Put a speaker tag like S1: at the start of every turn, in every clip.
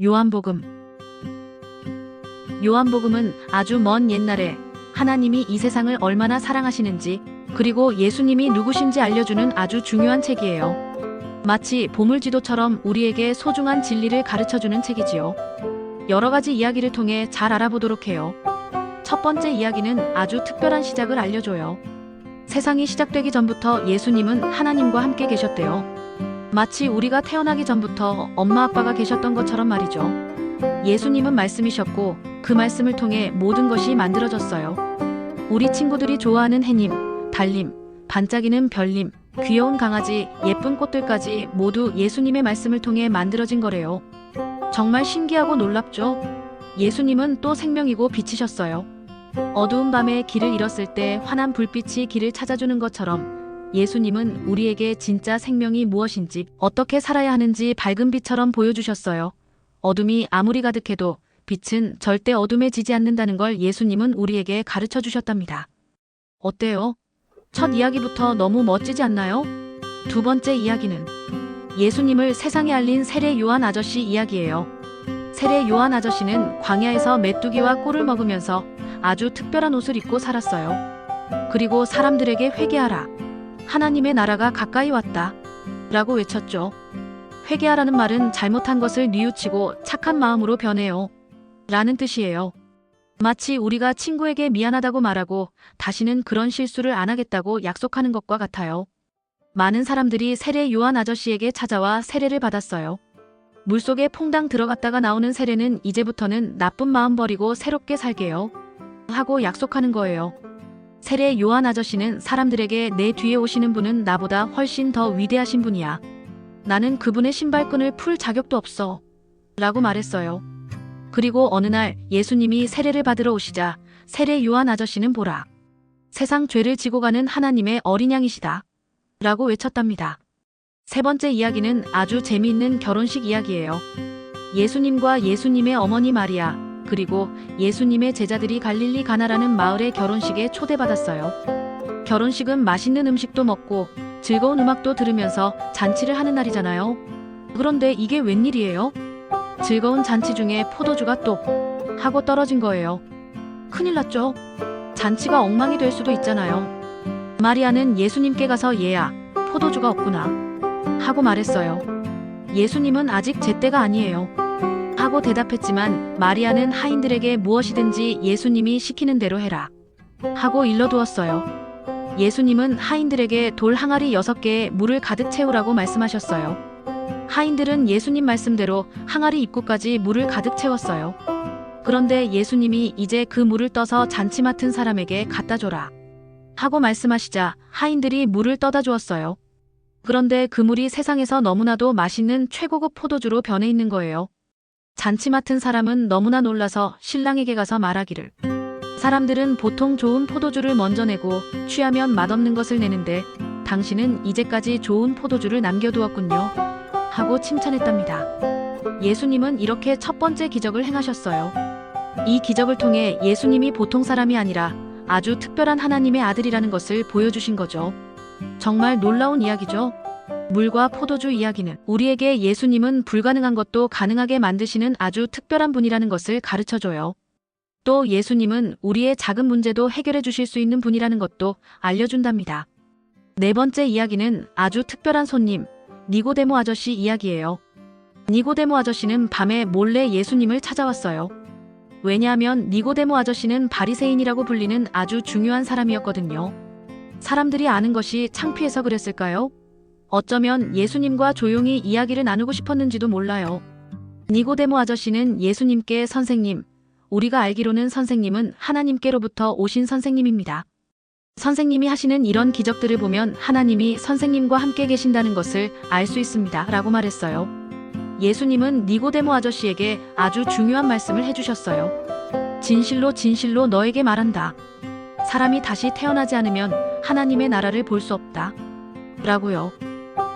S1: 요한복음. 요한복음은 아주 먼 옛날에 하나님이 이 세상을 얼마나 사랑하시는지, 그리고 예수님이 누구신지 알려주는 아주 중요한 책이에요. 마치 보물지도처럼 우리에게 소중한 진리를 가르쳐주는 책이지요. 여러 가지 이야기를 통해 잘 알아보도록 해요. 첫 번째 이야기는 아주 특별한 시작을 알려줘요. 세상이 시작되기 전부터 예수님은 하나님과 함께 계셨대요. 마치 우리가 태어나기 전부터 엄마 아빠가 계셨던 것처럼 말이죠. 예수님은 말씀이셨고 그 말씀을 통해 모든 것이 만들어졌어요. 우리 친구들이 좋아하는 해님, 달님, 반짝이는 별님, 귀여운 강아지, 예쁜 꽃들까지 모두 예수님의 말씀을 통해 만들어진 거래요. 정말 신기하고 놀랍죠? 예수님은 또 생명이고 빛이셨어요. 어두운 밤에 길을 잃었을 때 환한 불빛이 길을 찾아주는 것처럼 예수님은 우리에게 진짜 생명이 무엇인지, 어떻게 살아야 하는지 밝은 빛처럼 보여주셨어요. 어둠이 아무리 가득해도 빛은 절대 어둠에 지지 않는다는 걸 예수님은 우리에게 가르쳐 주셨답니다. 어때요? 첫 이야기부터 너무 멋지지 않나요? 두 번째 이야기는 예수님을 세상에 알린 세례 요한 아저씨 이야기예요. 세례 요한 아저씨는 광야에서 메뚜기와 꿀을 먹으면서 아주 특별한 옷을 입고 살았어요. 그리고 사람들에게 회개하라. 하나님의 나라가 가까이 왔다. 라고 외쳤죠. 회개하라는 말은 잘못한 것을 뉘우치고 착한 마음으로 변해요. 라는 뜻이에요. 마치 우리가 친구에게 미안하다고 말하고 다시는 그런 실수를 안 하겠다고 약속하는 것과 같아요. 많은 사람들이 세례 요한 아저씨에게 찾아와 세례를 받았어요. 물속에 퐁당 들어갔다가 나오는 세례는 이제부터는 나쁜 마음 버리고 새롭게 살게요. 하고 약속하는 거예요. 세례 요한 아저씨는 사람들에게 내 뒤에 오시는 분은 나보다 훨씬 더 위대하신 분이야. 나는 그분의 신발끈을 풀 자격도 없어. 라고 말했어요. 그리고 어느 날 예수님이 세례를 받으러 오시자 세례 요한 아저씨는 보라. 세상 죄를 지고 가는 하나님의 어린 양이시다. 라고 외쳤답니다. 세 번째 이야기는 아주 재미있는 결혼식 이야기예요. 예수님과 예수님의 어머니 마리아, 그리고 예수님의 제자들이 갈릴리 가나라는 마을의 결혼식에 초대받았어요. 결혼식은 맛있는 음식도 먹고 즐거운 음악도 들으면서 잔치를 하는 날이잖아요. 그런데 이게 웬일이에요? 즐거운 잔치 중에 포도주가 똑 하고 떨어진 거예요. 큰일 났죠? 잔치가 엉망이 될 수도 있잖아요. 마리아는 예수님께 가서 얘야, 포도주가 없구나. 하고 말했어요. 예수님은 아직 제때가 아니에요. 하고 대답했지만 마리아는 하인들에게 무엇이든지 예수님이 시키는 대로 해라. 하고 일러두었어요. 예수님은 하인들에게 돌 항아리 6개에 물을 가득 채우라고 말씀하셨어요. 하인들은 예수님 말씀대로 항아리 입구까지 물을 가득 채웠어요. 그런데 예수님이 이제 그 물을 떠서 잔치 맡은 사람에게 갖다 줘라. 하고 말씀하시자 하인들이 물을 떠다 주었어요. 그런데 그 물이 세상에서 너무나도 맛있는 최고급 포도주로 변해 있는 거예요. 잔치 맡은 사람은 너무나 놀라서 신랑에게 가서 말하기를, 사람들은 보통 좋은 포도주를 먼저 내고 취하면 맛없는 것을 내는데 당신은 이제까지 좋은 포도주를 남겨두었군요. 하고 칭찬했답니다. 예수님은 이렇게 첫 번째 기적을 행하셨어요. 이 기적을 통해 예수님이 보통 사람이 아니라 아주 특별한 하나님의 아들이라는 것을 보여주신 거죠. 정말 놀라운 이야기죠. 물과 포도주 이야기는 우리에게 예수님은 불가능한 것도 가능하게 만드시는 아주 특별한 분이라는 것을 가르쳐줘요. 또 예수님은 우리의 작은 문제도 해결해 주실 수 있는 분이라는 것도 알려준답니다. 네 번째 이야기는 아주 특별한 손님, 니고데모 아저씨 이야기예요. 니고데모 아저씨는 밤에 몰래 예수님을 찾아왔어요. 왜냐하면 니고데모 아저씨는 바리새인이라고 불리는 아주 중요한 사람이었거든요. 사람들이 아는 것이 창피해서 그랬을까요? 어쩌면 예수님과 조용히 이야기를 나누고 싶었는지도 몰라요. 니고데모 아저씨는 예수님께 선생님, 우리가 알기로는 선생님은 하나님께로부터 오신 선생님입니다. 선생님이 하시는 이런 기적들을 보면 하나님이 선생님과 함께 계신다는 것을 알 수 있습니다. 라고 말했어요. 예수님은 니고데모 아저씨에게 아주 중요한 말씀을 해주셨어요. 진실로 진실로 너에게 말한다. 사람이 다시 태어나지 않으면 하나님의 나라를 볼 수 없다. 라고요.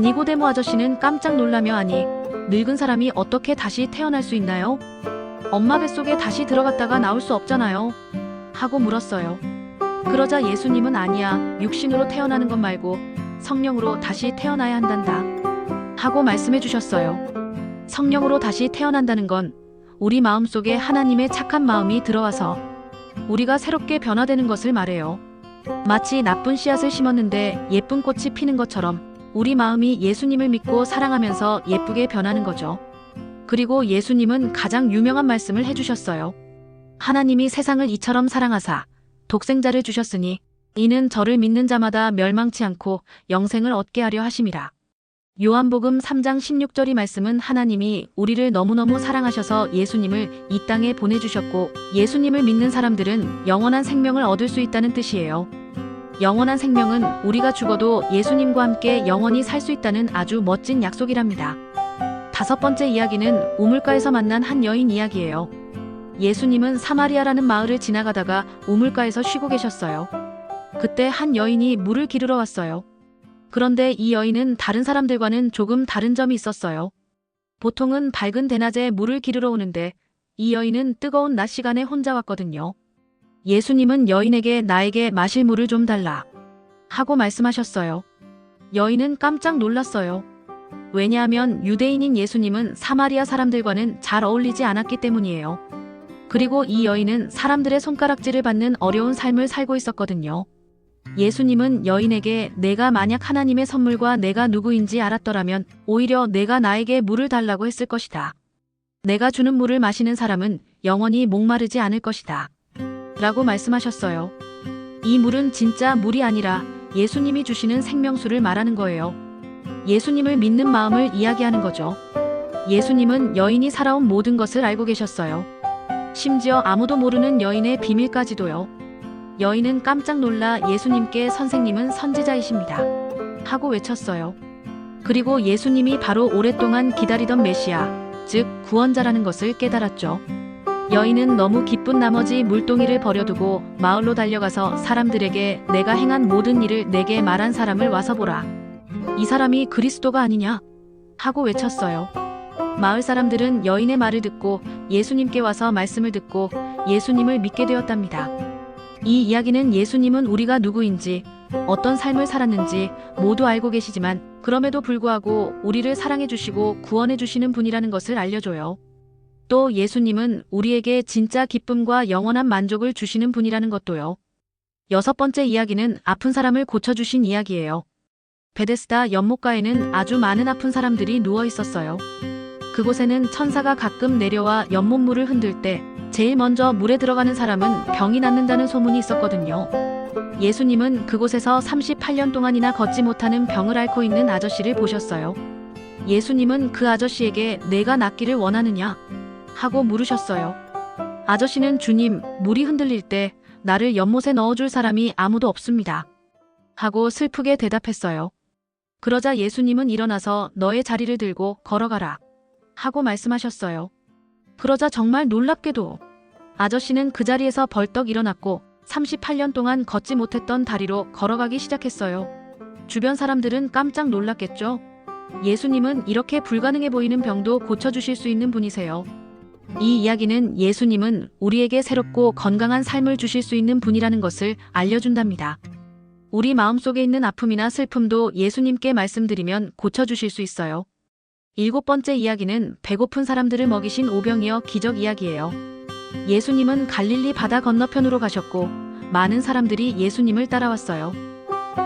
S1: 니고데모 아저씨는 깜짝 놀라며 아니, 늙은 사람이 어떻게 다시 태어날 수 있나요? 엄마 뱃속에 다시 들어갔다가 나올 수 없잖아요. 하고 물었어요. 그러자 예수님은 아니야, 육신으로 태어나는 것 말고 성령으로 다시 태어나야 한단다. 하고 말씀해 주셨어요. 성령으로 다시 태어난다는 건 우리 마음속에 하나님의 착한 마음이 들어와서 우리가 새롭게 변화되는 것을 말해요. 마치 나쁜 씨앗을 심었는데 예쁜 꽃이 피는 것처럼 우리 마음이 예수님을 믿고 사랑하면서 예쁘게 변하는 거죠. 그리고 예수님은 가장 유명한 말씀을 해주셨어요. 하나님이 세상을 이처럼 사랑하사 독생자를 주셨으니 이는 저를 믿는 자마다 멸망치 않고 영생을 얻게 하려 하심이라. 요한복음 3장 16절이 말씀은 하나님이 우리를 너무너무 사랑하셔서 예수님을 이 땅에 보내주셨고 예수님을 믿는 사람들은 영원한 생명을 얻을 수 있다는 뜻이에요. 영원한 생명은 우리가 죽어도 예수님과 함께 영원히 살 수 있다는 아주 멋진 약속이랍니다. 5번째 이야기는 우물가에서 만난 한 여인 이야기예요. 예수님은 사마리아라는 마을을 지나가다가 우물가에서 쉬고 계셨어요. 그때 한 여인이 물을 기르러 왔어요. 그런데 이 여인은 다른 사람들과는 조금 다른 점이 있었어요. 보통은 밝은 대낮에 물을 기르러 오는데 이 여인은 뜨거운 낮 시간에 혼자 왔거든요. 예수님은 여인에게 나에게 마실 물을 좀 달라 하고 말씀하셨어요. 여인은 깜짝 놀랐어요. 왜냐하면 유대인인 예수님은 사마리아 사람들과는 잘 어울리지 않았기 때문이에요. 그리고 이 여인은 사람들의 손가락질을 받는 어려운 삶을 살고 있었거든요. 예수님은 여인에게 내가 만약 하나님의 선물과 내가 누구인지 알았더라면 오히려 내가 나에게 물을 달라고 했을 것이다. 내가 주는 물을 마시는 사람은 영원히 목마르지 않을 것이다. 라고 말씀하셨어요. 이 물은 진짜 물이 아니라 예수님이 주시는 생명수를 말하는 거예요. 예수님을 믿는 마음을 이야기하는 거죠. 예수님은 여인이 살아온 모든 것을 알고 계셨어요. 심지어 아무도 모르는 여인의 비밀까지도요. 여인은 깜짝 놀라 예수님께 선생님은 선지자이십니다. 하고 외쳤어요. 그리고 예수님이 바로 오랫동안 기다리던 메시아, 즉 구원자라는 것을 깨달았죠. 여인은 너무 기쁜 나머지 물동이를 버려두고 마을로 달려가서 사람들에게 내가 행한 모든 일을 내게 말한 사람을 와서 보라. 이 사람이 그리스도가 아니냐? 하고 외쳤어요. 마을 사람들은 여인의 말을 듣고 예수님께 와서 말씀을 듣고 예수님을 믿게 되었답니다. 이 이야기는 예수님은 우리가 누구인지 어떤 삶을 살았는지 모두 알고 계시지만 그럼에도 불구하고 우리를 사랑해 주시고 구원해 주시는 분이라는 것을 알려줘요. 또 예수님은 우리에게 진짜 기쁨과 영원한 만족을 주시는 분이라는 것도요. 6번째 이야기는 아픈 사람을 고쳐주신 이야기예요. 베데스다 연못가에는 아주 많은 아픈 사람들이 누워 있었어요. 그곳에는 천사가 가끔 내려와 연못물을 흔들 때 제일 먼저 물에 들어가는 사람은 병이 낫는다는 소문이 있었거든요. 예수님은 그곳에서 38년 동안이나 걷지 못하는 병을 앓고 있는 아저씨를 보셨어요. 예수님은 그 아저씨에게 내가 낫기를 원하느냐? 하고 물으셨어요. 아저씨는 주님, 물이 흔들릴 때 나를 연못에 넣어줄 사람이 아무도 없습니다. 하고 슬프게 대답했어요. 그러자 예수님은 일어나서 너의 자리를 들고 걸어가라. 하고 말씀하셨어요. 그러자 정말 놀랍게도 아저씨는 그 자리에서 벌떡 일어났고 38년 동안 걷지 못했던 다리로 걸어가기 시작했어요. 주변 사람들은 깜짝 놀랐겠죠? 예수님은 이렇게 불가능해 보이는 병도 고쳐주실 수 있는 분이세요. 이 이야기는 예수님은 우리에게 새롭고 건강한 삶을 주실 수 있는 분이라는 것을 알려준답니다. 우리 마음속에 있는 아픔이나 슬픔도 예수님께 말씀드리면 고쳐주실 수 있어요. 7번째 이야기는 배고픈 사람들을 먹이신 오병이어 기적 이야기예요. 예수님은 갈릴리 바다 건너편으로 가셨고 많은 사람들이 예수님을 따라왔어요.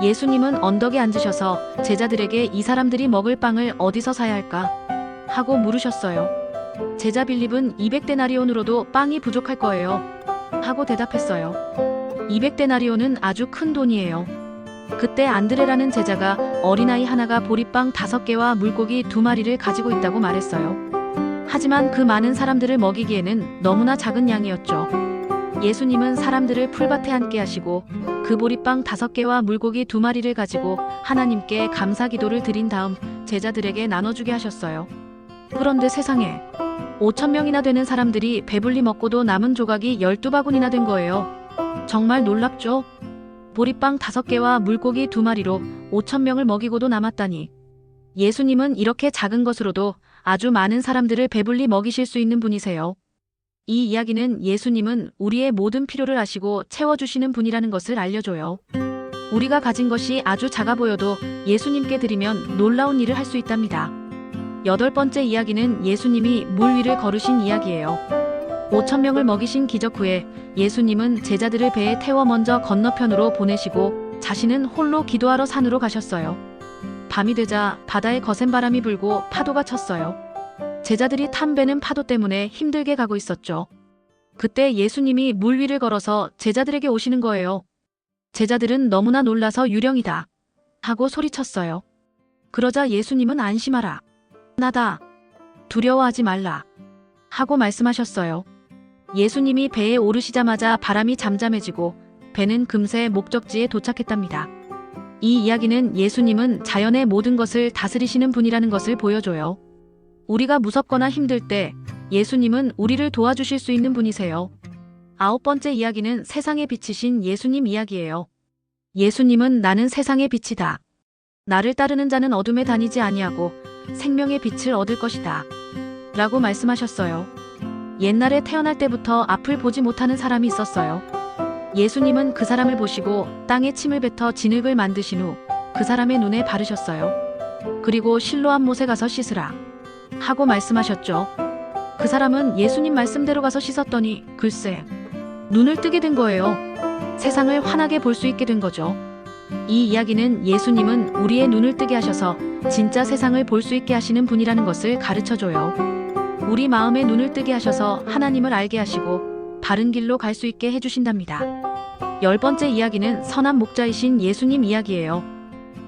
S1: 예수님은 언덕에 앉으셔서 제자들에게 이 사람들이 먹을 빵을 어디서 사야 할까? 하고 물으셨어요. 제자 빌립은 200데나리온으로도 빵이 부족할 거예요. 하고 대답했어요. 200데나리온은 아주 큰 돈이에요. 그때 안드레라는 제자가 어린아이 하나가 보리빵 5개와 물고기 2마리를 가지고 있다고 말했어요. 하지만 그 많은 사람들을 먹이기에는 너무나 작은 양이었죠. 예수님은 사람들을 풀밭에 앉게 하시고 그 보리빵 5개와 물고기 2마리를 가지고 하나님께 감사 기도를 드린 다음 제자들에게 나눠주게 하셨어요. 그런데 세상에 5,000명이나 되는 사람들이 배불리 먹고도 남은 조각이 12바구니나 된 거예요. 정말 놀랍죠? 보리빵 5개와 물고기 2마리로 5,000명을 먹이고도 남았다니. 예수님은 이렇게 작은 것으로도 아주 많은 사람들을 배불리 먹이실 수 있는 분이세요. 이 이야기는 예수님은 우리의 모든 필요를 아시고 채워주시는 분이라는 것을 알려줘요. 우리가 가진 것이 아주 작아 보여도 예수님께 드리면 놀라운 일을 할 수 있답니다. 8번째 이야기는 예수님이 물 위를 걸으신 이야기예요. 5천 명을 먹이신 기적 후에 예수님은 제자들을 배에 태워 먼저 건너편으로 보내시고 자신은 홀로 기도하러 산으로 가셨어요. 밤이 되자 바다에 거센 바람이 불고 파도가 쳤어요. 제자들이 탄 배는 파도 때문에 힘들게 가고 있었죠. 그때 예수님이 물 위를 걸어서 제자들에게 오시는 거예요. 제자들은 너무나 놀라서 유령이다 하고 소리쳤어요. 그러자 예수님은 안심하라. 나다. 두려워하지 말라. 하고 말씀하셨어요. 예수님이 배에 오르시자마자 바람이 잠잠해지고 배는 금세 목적지에 도착했답니다. 이 이야기는 예수님은 자연의 모든 것을 다스리시는 분이라는 것을 보여줘요. 우리가 무섭거나 힘들 때 예수님은 우리를 도와주실 수 있는 분이세요. 9번째 이야기는 세상에 비치신 예수님 이야기예요. 예수님은 나는 세상의 빛이다. 나를 따르는 자는 어둠에 다니지 아니하고 생명의 빛을 얻을 것이다. 라고 말씀하셨어요. 옛날에 태어날 때부터 앞을 보지 못하는 사람이 있었어요. 예수님은 그 사람을 보시고 땅에 침을 뱉어 진흙을 만드신 후 그 사람의 눈에 바르셨어요. 그리고 실로암 못에 가서 씻으라 하고 말씀하셨죠. 그 사람은 예수님 말씀대로 가서 씻었더니 글쎄 눈을 뜨게 된 거예요. 세상을 환하게 볼 수 있게 된 거죠. 이 이야기는 예수님은 우리의 눈을 뜨게 하셔서 진짜 세상을 볼 수 있게 하시는 분이라는 것을 가르쳐줘요. 우리 마음의 눈을 뜨게 하셔서 하나님을 알게 하시고 바른 길로 갈 수 있게 해주신답니다. 10번째 이야기는 선한 목자이신 예수님 이야기예요.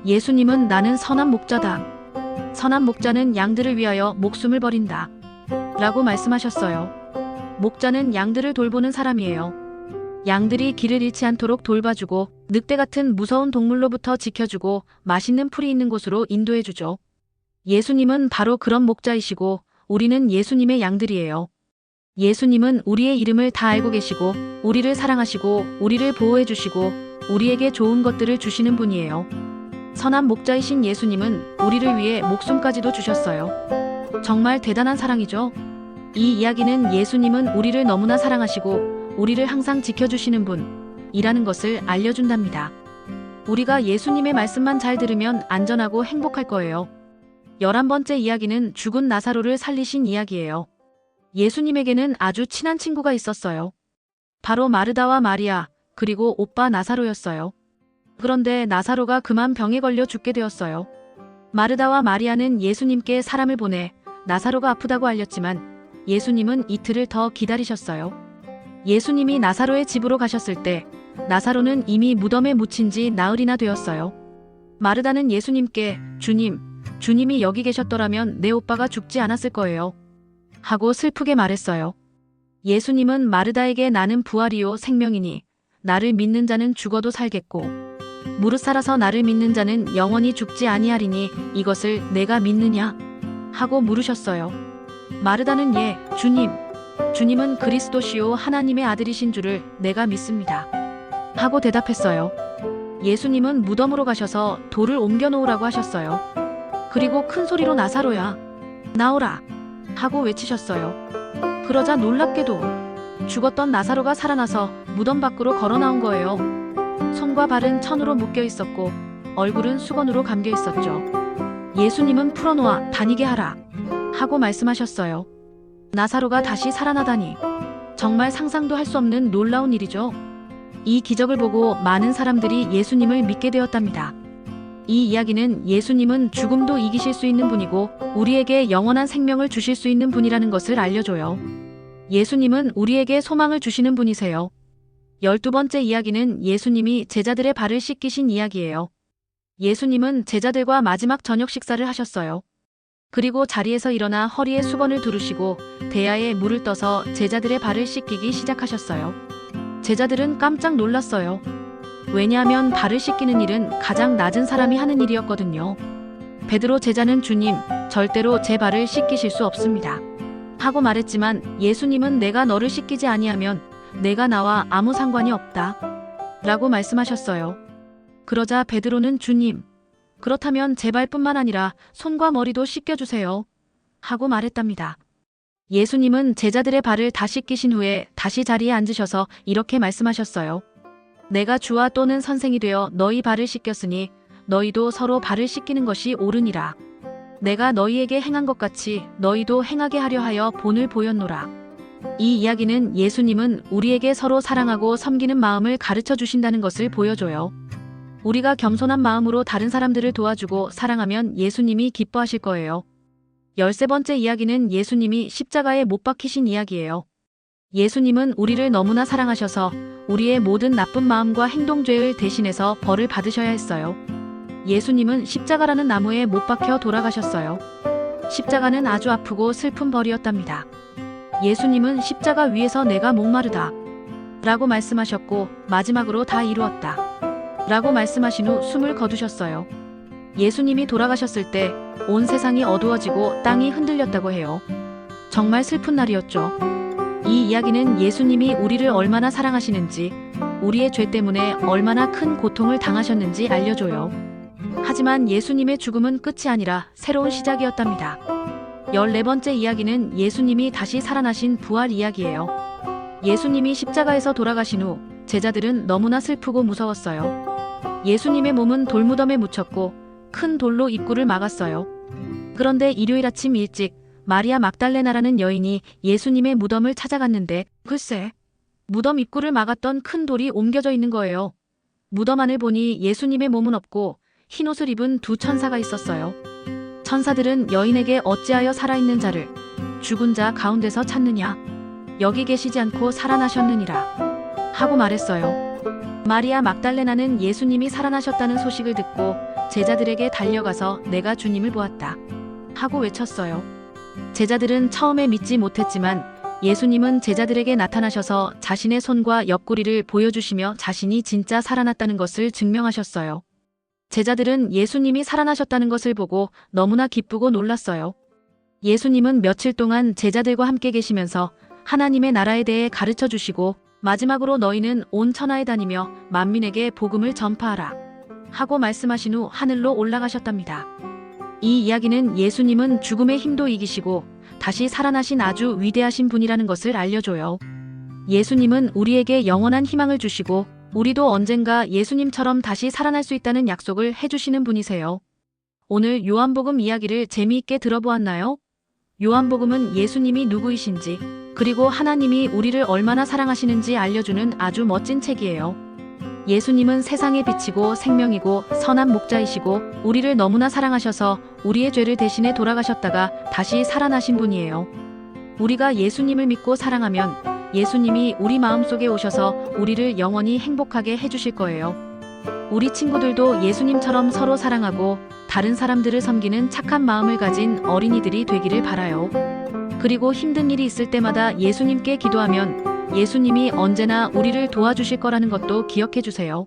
S1: 예수님은 나는 선한 목자다. 선한 목자는 양들을 위하여 목숨을 버린다. 라고 말씀하셨어요. 목자는 양들을 돌보는 사람이에요. 양들이 길을 잃지 않도록 돌봐주고 늑대 같은 무서운 동물로부터 지켜주고 맛있는 풀이 있는 곳으로 인도해주죠. 예수님은 바로 그런 목자이시고 우리는 예수님의 양들이에요. 예수님은 우리의 이름을 다 알고 계시고 우리를 사랑하시고 우리를 보호해주시고 우리에게 좋은 것들을 주시는 분이에요. 선한 목자이신 예수님은 우리를 위해 목숨까지도 주셨어요. 정말 대단한 사랑이죠. 이 이야기는 예수님은 우리를 너무나 사랑하시고 우리를 항상 지켜주시는 분이라는 것을 알려준답니다. 우리가 예수님의 말씀만 잘 들으면 안전하고 행복할 거예요. 11번째 이야기는 죽은 나사로를 살리신 이야기예요. 예수님에게는 아주 친한 친구가 있었어요. 바로 마르다와 마리아, 그리고 오빠 나사로였어요. 그런데 나사로가 그만 병에 걸려 죽게 되었어요. 마르다와 마리아는 예수님께 사람을 보내 나사로가 아프다고 알렸지만 예수님은 이틀을 더 기다리셨어요. 예수님이 나사로의 집으로 가셨을 때 나사로는 이미 무덤에 묻힌 지 나흘이나 되었어요. 마르다는 예수님께 주님이 여기 계셨더라면 내 오빠가 죽지 않았을 거예요. 하고 슬프게 말했어요. 예수님은 마르다에게 나는 부활이요 생명이니 나를 믿는 자는 죽어도 살겠고 무릇 살아서 나를 믿는 자는 영원히 죽지 아니하리니 이것을 내가 믿느냐? 하고 물으셨어요. 마르다는 예, 주님은 그리스도시요 하나님의 아들이신 줄을 내가 믿습니다. 하고 대답했어요. 예수님은 무덤으로 가셔서 돌을 옮겨 놓으라고 하셨어요. 그리고 큰 소리로 나사로야, 나오라! 하고 외치셨어요. 그러자 놀랍게도 죽었던 나사로가 살아나서 무덤 밖으로 걸어 나온 거예요. 손과 발은 천으로 묶여 있었고 얼굴은 수건으로 감겨 있었죠. 예수님은 풀어놓아 다니게 하라 하고 말씀하셨어요. 나사로가 다시 살아나다니 정말 상상도 할 수 없는 놀라운 일이죠. 이 기적을 보고 많은 사람들이 예수님을 믿게 되었답니다. 이 이야기는 예수님은 죽음도 이기실 수 있는 분이고 우리에게 영원한 생명을 주실 수 있는 분이라는 것을 알려줘요. 예수님은 우리에게 소망을 주시는 분이세요. 12번째 이야기는 예수님이 제자들의 발을 씻기신 이야기예요. 예수님은 제자들과 마지막 저녁 식사를 하셨어요. 그리고 자리에서 일어나 허리에 수건을 두르시고 대야에 물을 떠서 제자들의 발을 씻기기 시작하셨어요. 제자들은 깜짝 놀랐어요. 왜냐하면 발을 씻기는 일은 가장 낮은 사람이 하는 일이었거든요. 베드로 제자는 주님, 절대로 제 발을 씻기실 수 없습니다. 하고 말했지만 예수님은 내가 너를 씻기지 아니하면 내가 나와 아무 상관이 없다. 라고 말씀하셨어요. 그러자 베드로는 주님, 그렇다면 제 발뿐만 아니라 손과 머리도 씻겨주세요. 하고 말했답니다. 예수님은 제자들의 발을 다 씻기신 후에 다시 자리에 앉으셔서 이렇게 말씀하셨어요. 내가 주와 또는 선생이 되어 너희 발을 씻겼으니 너희도 서로 발을 씻기는 것이 옳으니라. 내가 너희에게 행한 것 같이 너희도 행하게 하려 하여 본을 보였노라. 이 이야기는 예수님은 우리에게 서로 사랑하고 섬기는 마음을 가르쳐 주신다는 것을 보여줘요. 우리가 겸손한 마음으로 다른 사람들을 도와주고 사랑하면 예수님이 기뻐하실 거예요. 13번째 이야기는 예수님이 십자가에 못 박히신 이야기예요. 예수님은 우리를 너무나 사랑하셔서 우리의 모든 나쁜 마음과 행동죄를 대신해서 벌을 받으셔야 했어요. 예수님은 십자가라는 나무에 못 박혀 돌아가셨어요. 십자가는 아주 아프고 슬픈 벌이었답니다. 예수님은 십자가 위에서 내가 목마르다 라고 말씀하셨고 마지막으로 다 이루었다 라고 말씀하신 후 숨을 거두셨어요. 예수님이 돌아가셨을 때 온 세상이 어두워지고 땅이 흔들렸다고 해요. 정말 슬픈 날이었죠. 이 이야기는 예수님이 우리를 얼마나 사랑하시는지, 우리의 죄 때문에 얼마나 큰 고통을 당하셨는지 알려줘요. 하지만 예수님의 죽음은 끝이 아니라 새로운 시작이었답니다. 14번째 이야기는 예수님이 다시 살아나신 부활 이야기예요. 예수님이 십자가에서 돌아가신 후 제자들은 너무나 슬프고 무서웠어요. 예수님의 몸은 돌무덤에 묻혔고 큰 돌로 입구를 막았어요. 그런데 일요일 아침 일찍 마리아 막달레나라는 여인이 예수님의 무덤을 찾아갔는데 글쎄, 무덤 입구를 막았던 큰 돌이 옮겨져 있는 거예요. 무덤 안을 보니 예수님의 몸은 없고 흰 옷을 입은 두 천사가 있었어요. 천사들은 여인에게 어찌하여 살아있는 자를 죽은 자 가운데서 찾느냐? 여기 계시지 않고 살아나셨느니라 하고 말했어요. 마리아 막달레나는 예수님이 살아나셨다는 소식을 듣고 제자들에게 달려가서 내가 주님을 보았다 하고 외쳤어요. 제자들은 처음에 믿지 못했지만 예수님은 제자들에게 나타나셔서 자신의 손과 옆구리를 보여주시며 자신이 진짜 살아났다는 것을 증명하셨어요. 제자들은 예수님이 살아나셨다는 것을 보고 너무나 기쁘고 놀랐어요. 예수님은 며칠 동안 제자들과 함께 계시면서 하나님의 나라에 대해 가르쳐 주시고 마지막으로 너희는 온 천하에 다니며 만민에게 복음을 전파하라 하고 말씀하신 후 하늘로 올라가셨답니다. 이 이야기는 예수님은 죽음의 힘도 이기시고 다시 살아나신 아주 위대하신 분이라는 것을 알려줘요. 예수님은 우리에게 영원한 희망을 주시고 우리도 언젠가 예수님처럼 다시 살아날 수 있다는 약속을 해주시는 분이세요. 오늘 요한복음 이야기를 재미있게 들어보았나요? 요한복음은 예수님이 누구이신지 그리고 하나님이 우리를 얼마나 사랑하시는지 알려주는 아주 멋진 책이에요. 예수님은 세상의 빛이고 생명이고 선한 목자이시고 우리를 너무나 사랑하셔서 우리의 죄를 대신해 돌아가셨다가 다시 살아나신 분이에요. 우리가 예수님을 믿고 사랑하면 예수님이 우리 마음속에 오셔서 우리를 영원히 행복하게 해주실 거예요. 우리 친구들도 예수님처럼 서로 사랑하고 다른 사람들을 섬기는 착한 마음을 가진 어린이들이 되기를 바라요. 그리고 힘든 일이 있을 때마다 예수님께 기도하면 예수님이 언제나 우리를 도와주실 거라는 것도 기억해 주세요.